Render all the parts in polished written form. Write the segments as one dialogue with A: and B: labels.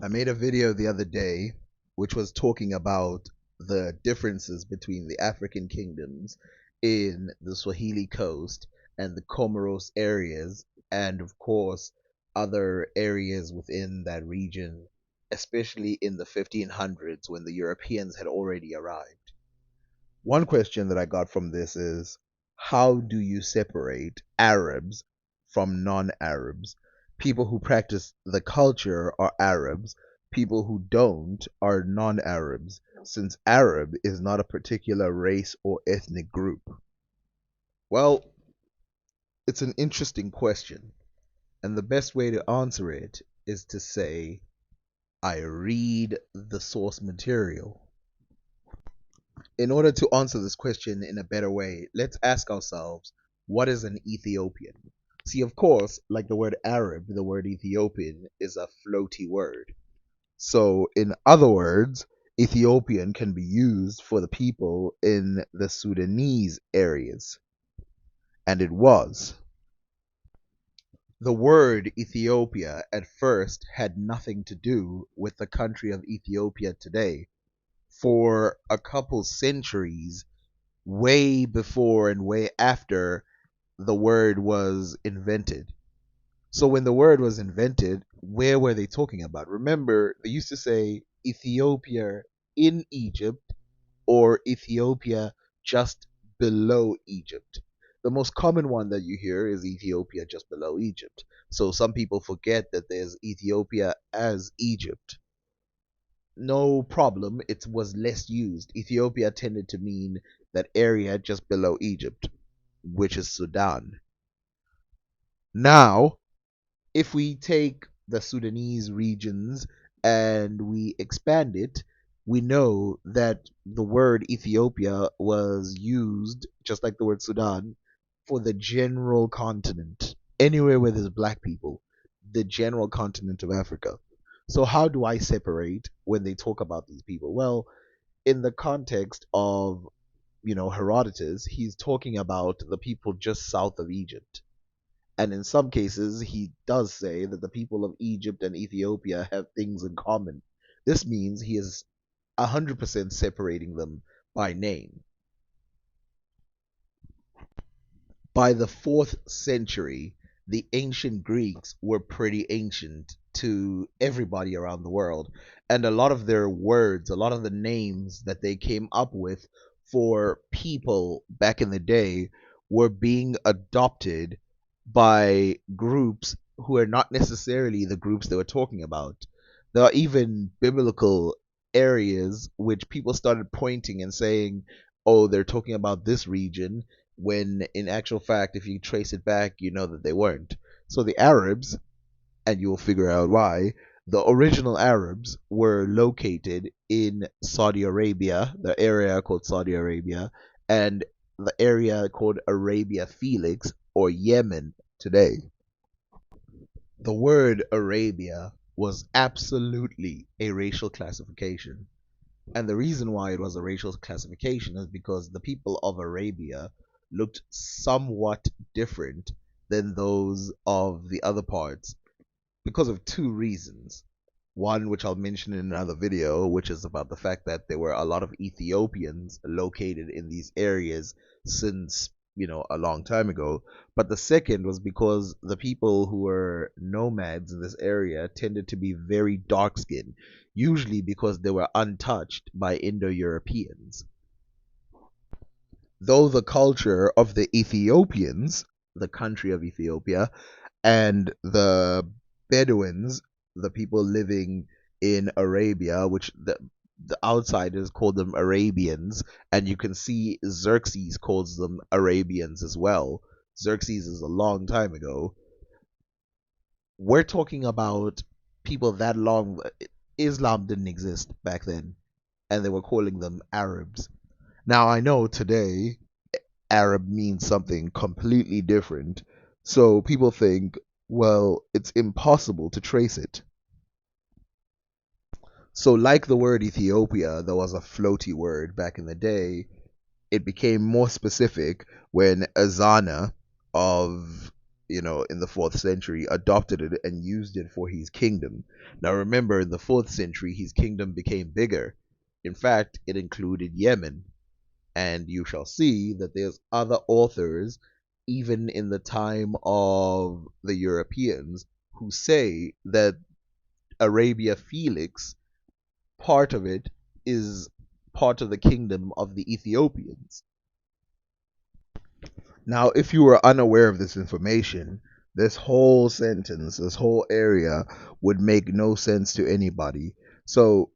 A: I made a video the other day which was talking about the differences between the African kingdoms in the Swahili coast and the Comoros areas, and of course, other areas within that region, especially in the 1500s when the Europeans had already arrived. One question that I got from this is, how do you separate Arabs from non Arabs? People who practice the culture are Arabs, people who don't are non Arabs, since Arab is not a particular race or ethnic group. Well, it's an interesting question, and the best way to answer it is to say, I read the source material. In order to answer this question in a better way, let's ask ourselves, what is an Ethiopian? See, of course, like the word Arab, the word Ethiopian is a floaty word. So, in other words, Ethiopian can be used for the people in the Sudanese areas. And it was. The word Ethiopia at first had nothing to do with the country of Ethiopia today. For a couple centuries, way before and way after the word was invented. So when the word was invented, where were they talking about? Remember, they used to say Ethiopia in Egypt or Ethiopia just below Egypt. The most common one that you hear is Ethiopia just below Egypt. So some people forget that there's Ethiopia as Egypt. No problem, it was less used. Ethiopia tended to mean that area just below Egypt, which is Sudan. Now, if we take the Sudanese regions and we expand it, we know that the word Ethiopia was used, just like the word Sudan, for the general continent, anywhere where there's black people, the general continent of Africa. So, how do I separate when they talk about these people? Well, in the context of, Herodotus, he's talking about the people just south of Egypt. And in some cases, he does say that the people of Egypt and Ethiopia have things in common. This means he is 100% separating them by name. By the 4th century, the ancient Greeks were pretty ancient to everybody around the world. And a lot of their words, a lot of the names that they came up with for people back in the day were being adopted by groups who are not necessarily the groups they were talking about. There are even biblical areas which people started pointing and saying, oh, they're talking about this region, when in actual fact, if you trace it back, you know that they weren't. So the Arabs, and you'll figure out why, the original Arabs were located in Saudi Arabia, the area called Saudi Arabia, and the area called Arabia Felix or Yemen today. The word Arabia was absolutely a racial classification. And the reason why it was a racial classification is because the people of Arabia looked somewhat different than those of the other parts because of two reasons. One, which I'll mention in another video, which is about the fact that there were a lot of Ethiopians located in these areas since, a long time ago. But the second was because the people who were nomads in this area tended to be very dark skinned, usually because they were untouched by Indo Europeans. Though the culture of the Ethiopians, the country of Ethiopia, and the Bedouins, the people living in Arabia, which the outsiders call them Arabians, and you can see Xerxes calls them Arabians as well. Xerxes is a long time ago. We're talking about people that long. Islam didn't exist back then, and they were calling them Arabs. Now I know today Arab means something completely different. So people think, well, it's impossible to trace it. So, like the word Ethiopia, there was a floaty word back in the day. It became more specific when Azana of in the fourth century, adopted it and used it for his kingdom. Now remember, in the fourth century, his kingdom became bigger. In fact, it included Yemen. And you shall see that there's other authors, even in the time of the Europeans, who say that Arabia Felix, part of it, is part of the kingdom of the Ethiopians. Now, if you were unaware of this information, this whole sentence, this whole area would make no sense to anybody. So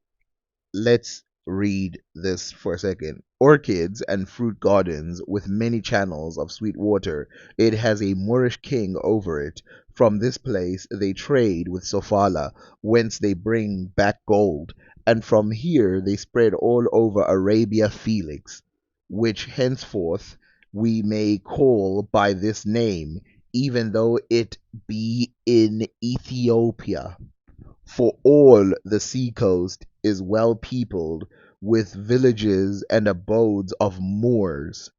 A: let's read this for a second. Orchids and fruit gardens with many channels of sweet water. It has a Moorish king over it. From this place they trade with Sofala, whence they bring back gold. And from here they spread all over Arabia Felix, which henceforth we may call by this name, even though it be in Ethiopia. For all the seacoast is well peopled with villages and abodes of Moors.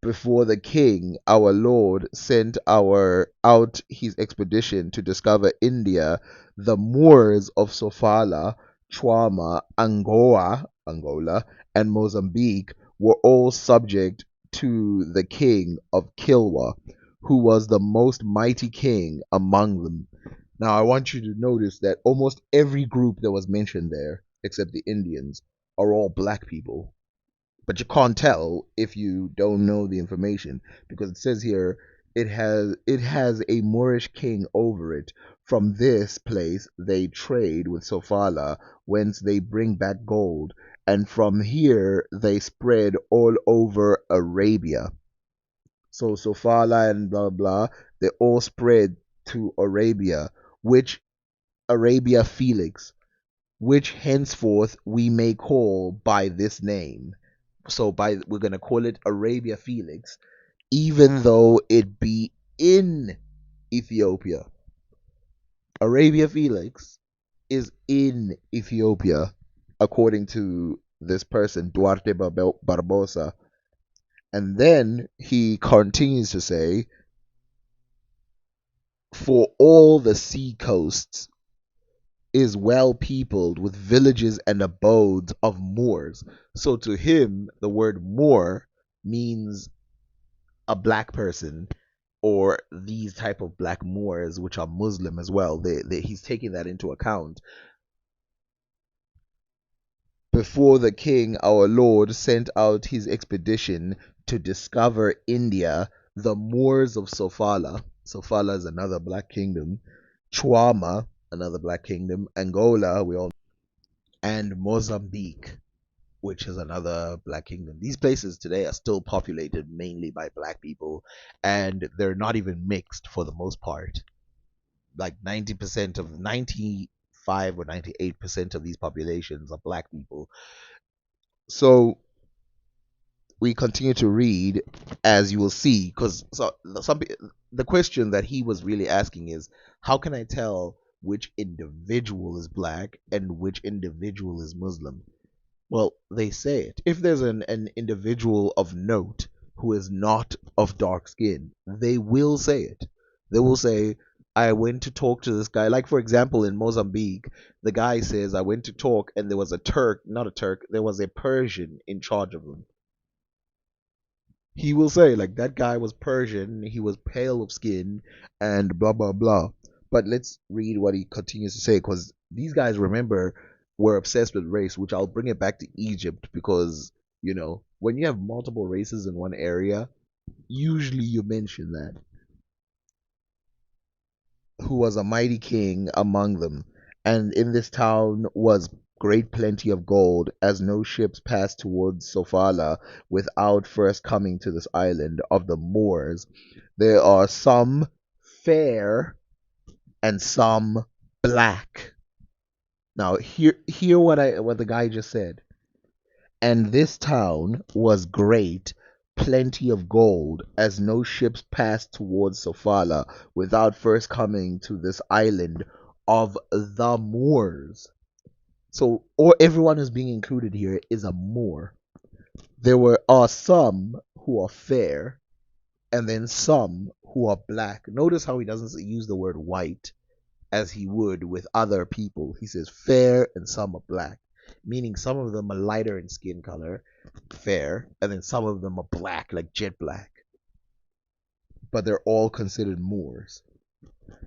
A: Before the king, our lord, sent out his expedition to discover India, the Moors of Sofala, Chuama, Angola, and Mozambique were all subject to the king of Kilwa, who was the most mighty king among them. Now, I want you to notice that almost every group that was mentioned there, except the Indians, are all black people. But you can't tell if you don't know the information because it says here it has a Moorish king over it. From this place they trade with Sofala, whence they bring back gold, and from here they spread all over Arabia. So Sofala and blah blah, they all spread to Arabia, which Arabia Felix, which henceforth we may call by this name. So we're gonna call it Arabia Felix, even though it be in Ethiopia. Arabia Felix is in Ethiopia, according to this person, Duarte Barbosa. And then he continues to say, for all the sea coasts is well peopled with villages and abodes of Moors. So to him, the word Moor means a black person or these type of black Moors, which are Muslim as well. He's taking that into account. Before the king, our lord, sent out his expedition to discover India, the Moors of Sofala is another black kingdom. Chuama, another black kingdom. Angola, we all, and Mozambique, which is another black kingdom. These places today are still populated mainly by black people, and they're not even mixed for the most part. Like 95 or 98% of these populations are black people. So we continue to read, as you will see, because the question that he was really asking is, how can I tell which individual is black and which individual is Muslim? Well, they say it. If there's an individual of note who is not of dark skin, they will say it. They will say, I went to talk to this guy. Like, for example, in Mozambique, the guy says, I went to talk and there was a Turk, not a Turk, there was a Persian in charge of them. He will say, like, that guy was Persian, he was pale of skin, and blah, blah, blah. But let's read what he continues to say, because these guys, remember, were obsessed with race, which I'll bring it back to Egypt, because, when you have multiple races in one area, usually you mention that. Who was a mighty king among them. And in this town was great plenty of gold, as no ships passed towards Sofala without first coming to this island of the Moors. There are some fair and some black. Now hear what the guy just said. And this town was great, plenty of gold, as no ships passed towards Sofala without first coming to this island of the Moors. So, or everyone who's being included here is a Moor. Are some who are fair, and then some who are black. Notice how he doesn't use the word white as he would with other people. He says fair and some are black, meaning some of them are lighter in skin color, fair, and then some of them are black, like jet black. But they're all considered Moors.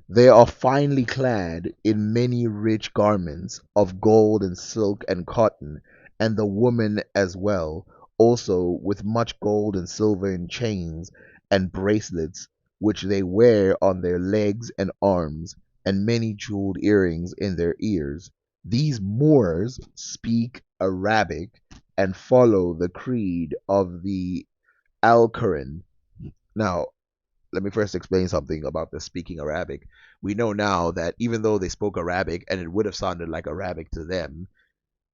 A: They are finely clad in many rich garments of gold and silk and cotton, and the women as well, also with much gold and silver in chains and bracelets, which they wear on their legs and arms, and many jeweled earrings in their ears. These Moors speak Arabic and follow the creed of the Alcoran. Now, let me first explain something about the speaking Arabic. We know now that even though they spoke Arabic and it would have sounded like Arabic to them,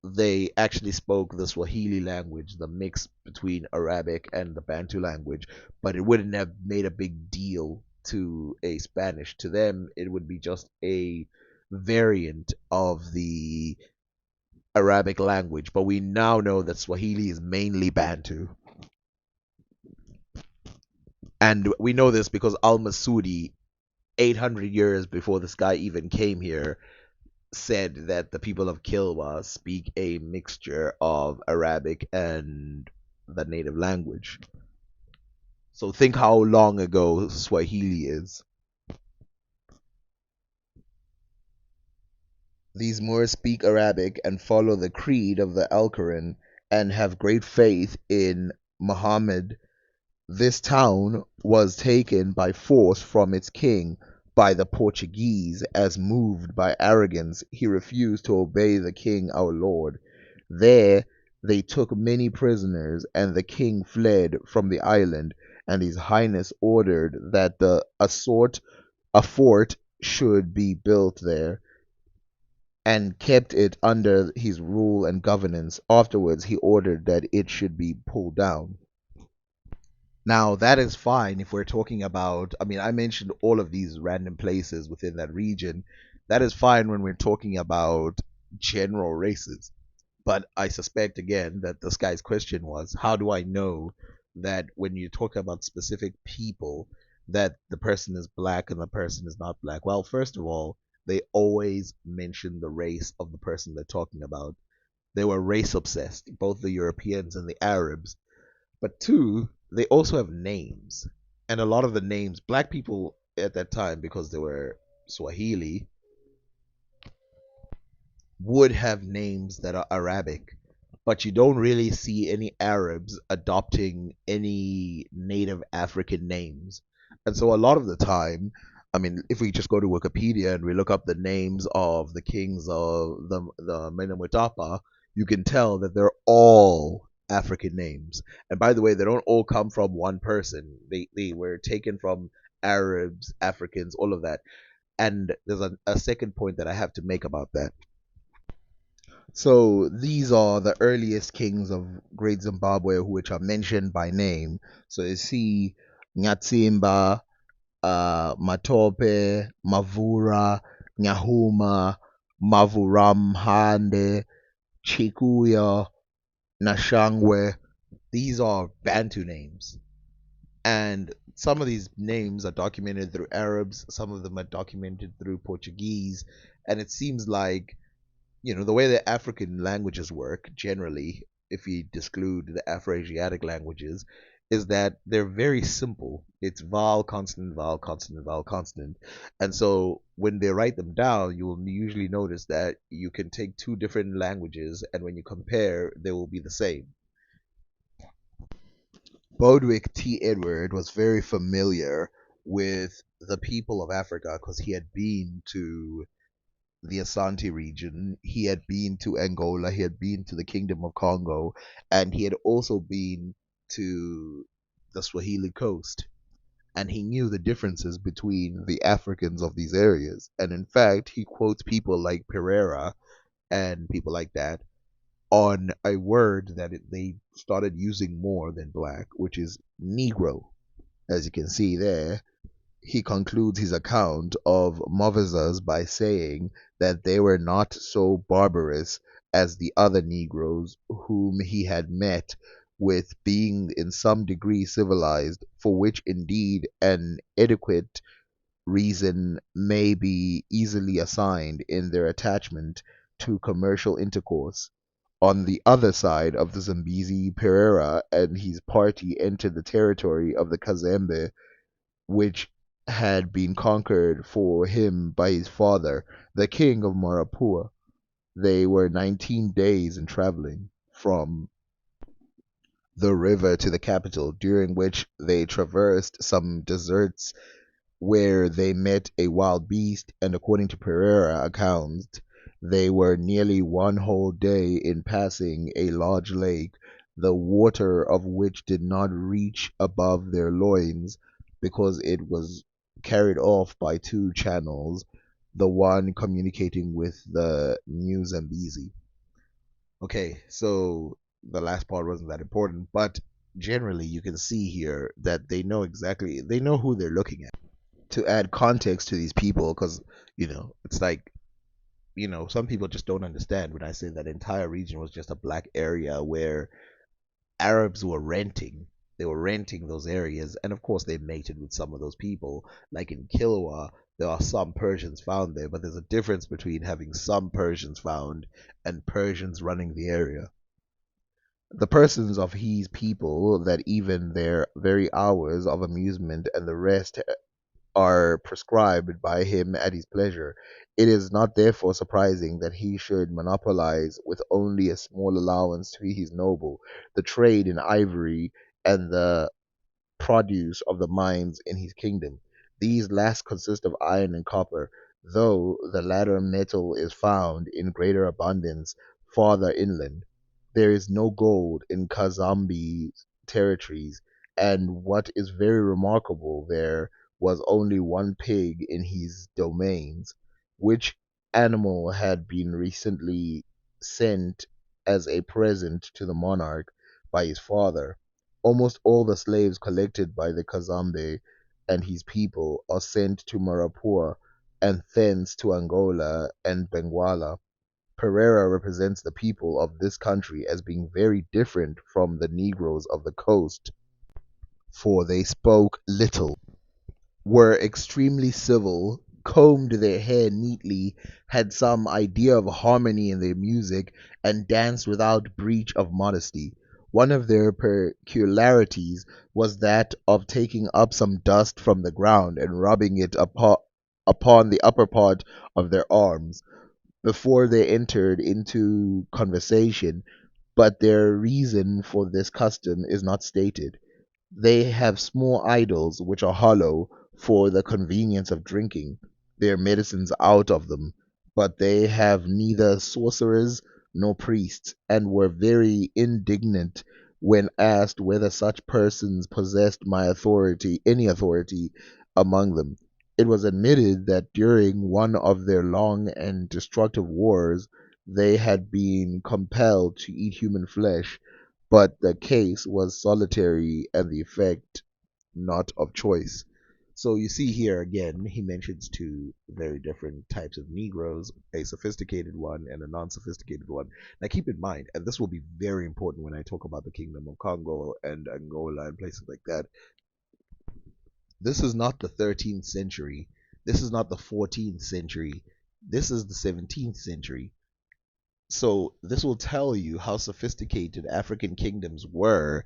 A: they actually spoke the Swahili language, the mix between Arabic and the Bantu language, but it wouldn't have made a big deal to a Spanish. To them, it would be just a variant of the Arabic language, but we now know that Swahili is mainly Bantu. And we know this because Al Masudi 800 years before this guy even came here, said that the people of Kilwa speak a mixture of Arabic and the native language. So think how long ago Swahili is. These Moors speak Arabic and follow the creed of the Alcoran and have great faith in Muhammad. This town was taken by force from its king by the Portuguese, as moved by arrogance he refused to obey the king our lord. There they took many prisoners, and the king fled from the island, and his highness ordered that a fort should be built there, and kept it under his rule and governance. Afterwards he ordered that it should be pulled down. Now, that is fine if we're talking about, I mean, I mentioned all of these random places within that region. That is fine when we're talking about general races. But I suspect, again, that this guy's question was, how do I know that when you talk about specific people, that the person is black and the person is not black? Well, first of all, they always mention the race of the person they're talking about. They were race obsessed, both the Europeans and the Arabs. But two, they also have names. And a lot of the names, black people at that time, because they were Swahili, would have names that are Arabic. But you don't really see any Arabs adopting any native African names. And so a lot of the time, I mean, if we just go to Wikipedia and we look up the names of the kings of the Menemutapa, you can tell that they're all African names. And by the way, they don't all come from one person. They were taken from Arabs, Africans, all of that. And there's a second point that I have to make about that. So these are the earliest kings of Great Zimbabwe, which are mentioned by name. So you see Nyatsimba, Matope, Mavura, Nyahuma, Mavuramhande, Chikuya, Nashangwe. These are Bantu names. And some of these names are documented through Arabs, some of them are documented through Portuguese. And it seems like, the way the African languages work generally, if you exclude the Afro-Asiatic languages, is that they're very simple. It's vowel, consonant, vowel, consonant, vowel, consonant. And so when they write them down, you will usually notice that you can take two different languages, and when you compare, they will be the same. Bodwick T. Edward was very familiar with the people of Africa because he had been to the Asante region, he had been to Angola, he had been to the Kingdom of Congo, and he had also been to the Swahili coast. And he knew the differences between the Africans of these areas. And in fact, he quotes people like Pereira and people like that on a word that they started using more than black, which is Negro. As you can see there, he concludes his account of Movizas by saying that they were not so barbarous as the other Negroes whom he had met with being in some degree civilized, for which indeed an adequate reason may be easily assigned in their attachment to commercial intercourse. On the other side of the Zambezi, Pereira and his party entered the territory of the Kazembe, which had been conquered for him by his father, the king of Marapua. They were 19 days in traveling from the river to the capital, during which they traversed some deserts where they met a wild beast, and according to Pereira accounts, they were nearly one whole day in passing a large lake, the water of which did not reach above their loins, because it was carried off by two channels, the one communicating with the New Zambezi. Okay, so the last part wasn't that important, but generally you can see here that they know who they're looking at. To add context to these people, because it's like, some people just don't understand when I say that entire region was just a black area where Arabs were renting. They were renting those areas, and of course they mated with some of those people. Like in Kilwa, there are some Persians found there, but there's a difference between having some Persians found and Persians running the area. The persons of his people, that even their very hours of amusement and the rest are prescribed by him at his pleasure. It is not therefore surprising that he should monopolize, with only a small allowance to his noble, the trade in ivory and the produce of the mines in his kingdom. These last consist of iron and copper, though the latter metal is found in greater abundance farther inland. There is no gold in Kazambi's territories, and what is very remarkable, there was only one pig in his domains, which animal had been recently sent as a present to the monarch by his father. Almost all the slaves collected by the Kazambe and his people are sent to Marapua and thence to Angola and Benguela. Pereira represents the people of this country as being very different from the Negroes of the coast, for they spoke little, were extremely civil, combed their hair neatly, had some idea of harmony in their music, and danced without breach of modesty. One of their peculiarities was that of taking up some dust from the ground and rubbing it upon the upper part of their arms before they entered into conversation, but their reason for this custom is not stated. They have small idols which are hollow for the convenience of drinking their medicines out of them, but they have neither sorcerers nor priests, and were very indignant when asked whether such persons possessed any authority among them. It was admitted that during one of their long and destructive wars they had been compelled to eat human flesh, but the case was solitary and the effect not of choice. So you see here again, he mentions two very different types of Negroes, a sophisticated one and a non sophisticated one. Now keep in mind, and this will be very important when I talk about the Kingdom of Congo and Angola and places like that, this is not the 13th century, this is not the 14th century, this is the 17th century. So this will tell you how sophisticated African kingdoms were,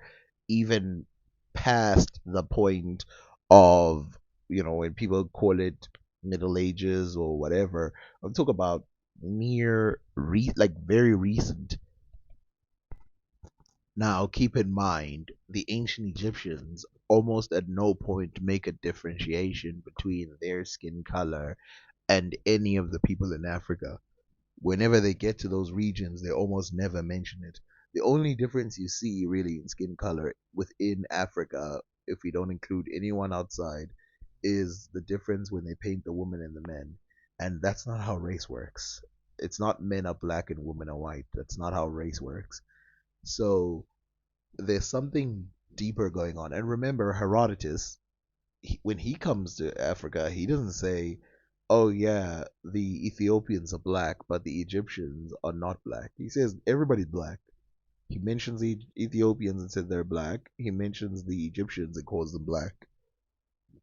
A: even past the point of, when people call it Middle Ages or whatever. I'm talking about like very recent. Now, keep in mind, the ancient Egyptians almost at no point make a differentiation between their skin color and any of the people in Africa. Whenever they get to those regions, they almost never mention it. The only difference you see really in skin color within Africa, if we don't include anyone outside, is the difference when they paint the women and the men. And that's not how race works. It's not men are black and women are white. That's not how race works. So there's something deeper going on. And remember, Herodotus, when he comes to Africa, he doesn't say, "Oh yeah, the Ethiopians are black, but the Egyptians are not black." He says everybody's black. He mentions the Ethiopians and said they're black. He mentions the Egyptians and calls them black.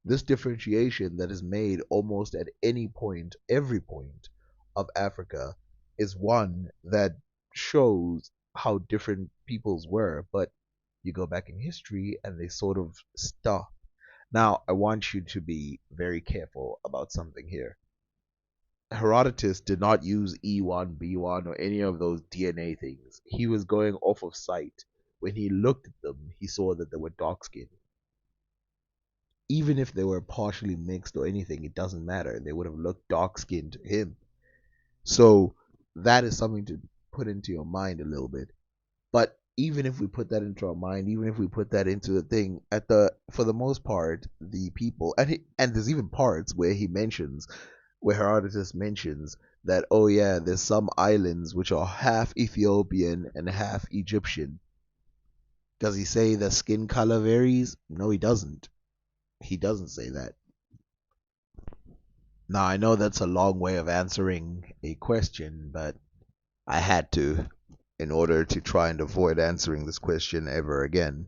A: This differentiation that is made almost at any point, every point of Africa, is one that shows how different peoples were, but you go back in history and they sort of stop. Now, I want you to be very careful about something here. Herodotus did not use E1, B1, or any of those DNA things. He was going off of sight. When he looked at them, he saw that they were dark skinned. Even if they were partially mixed or anything, it doesn't matter. They would have looked dark skinned to him. So that is something to put into your mind a little bit. But even if we put that into our mind, even if we put that into the thing, at the for the most part, the people and there's even parts where he mentions where Herodotus mentions that, oh yeah, there's some islands which are half Ethiopian and half Egyptian. Does he say the skin color varies? No, he doesn't. He doesn't say that. Now, I know that's a long way of answering a question, but I had to in order to try and avoid answering this question ever again.